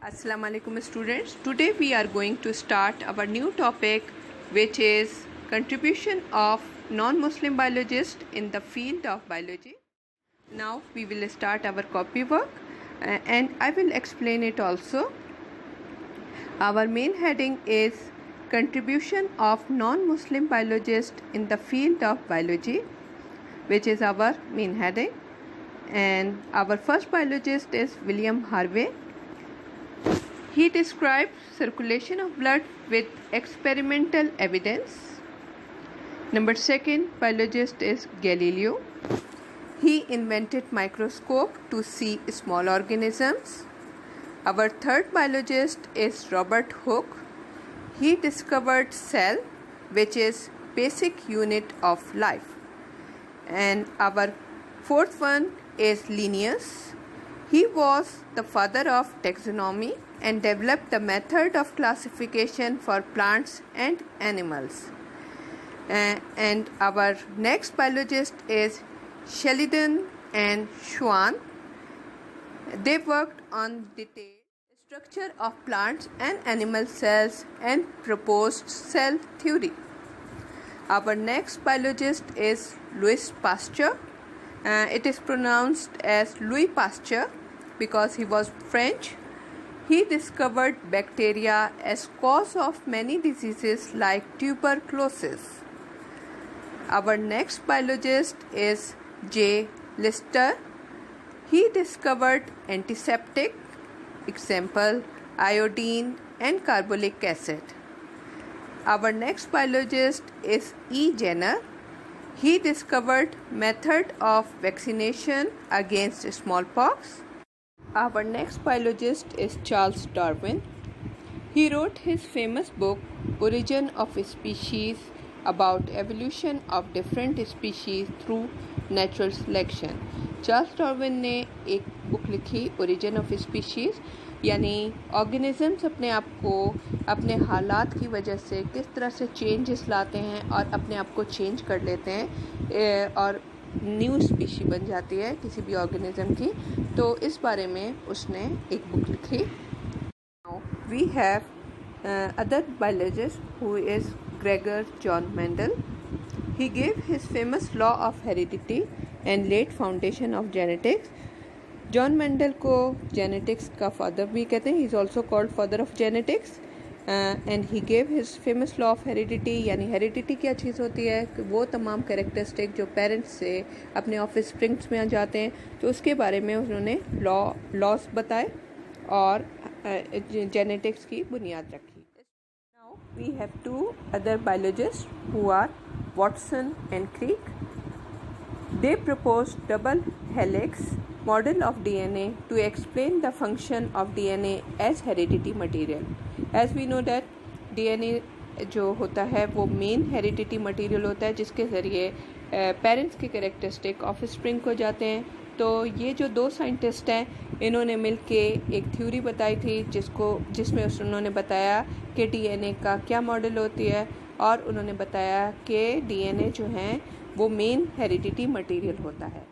Assalamu alaikum students. Today we are going to start our new topic, which is contribution of non-Muslim biologists in the field of biology. Now we will start our copy work and I will explain it also. Our main heading is contribution of non-Muslim biologists in the field of biology, which is our main heading. And our first biologist is William Harvey. He described circulation of blood with experimental evidence. Number second biologist is Galileo. He invented microscope to see small organisms. Our third biologist is Robert Hooke. He discovered cell, which is basic unit of life. And our fourth one is Linnaeus. He was the father of taxonomy and developed the method of classification for plants and animals. And our next biologist is Sheldon and Schwann. They worked on detailed structure of plants and animal cells and proposed cell theory. Our next biologist is Louis Pasteur. It is pronounced as Louis Pasteur because he was French. He discovered bacteria as cause of many diseases like tuberculosis. Our next biologist is J. Lister. He discovered antiseptic, example iodine and carbolic acid. Our next biologist is E. Jenner. He discovered method of vaccination against smallpox. Our next biologist is Charles Darwin. He wrote his famous book Origin of Species about evolution of different species through natural selection. Charles Darwin ने एक book लिखी origin of species, यानी organisms अपने आप को अपने हालात की वजह से किस तरह से चेंजेस लाते हैं और अपने आप को चेंज कर लेते हैं और न्यू स्पीशी बन जाती है किसी भी ऑर्गेनिज्म की. तो इस बारे में उसने एक बुक लिखी. Now we have other biologist who is Gregor John Mendel. He gave his famous law of heredity and laid foundation of genetics. John Mendel को जेनेटिक्स का फादर भी कहते हैं. He is also called father of genetics. And he gave his famous law of heredity. यानी heredity क्या चीज़ होती है कि वो तमाम कैरेक्टरिस्टिक जो पेरेंट्स से अपने ऑफिस स्प्रिंग्स में आ जाते हैं, तो उसके बारे में उन्होंने लॉस बताए और जेनेटिक्स की बुनियाद रखी. Now we have two other biologist who are Watson and Crick. They proposed double helix model of DNA to explain the function of DNA as heredity material. As we know that DNA जो होता है वो main heredity material होता है जिसके ज़रिए parents के characteristic of spring को जाते हैं. तो ये जो दो साइंटिस्ट हैं इन्होंने मिलके एक थ्योरी बताई थी जिसमें उन्होंने बताया कि डीएनए का क्या मॉडल होती है और उन्होंने बताया कि डीएनए जो है वो मेन हेरिडिटी मटेरियल होता है.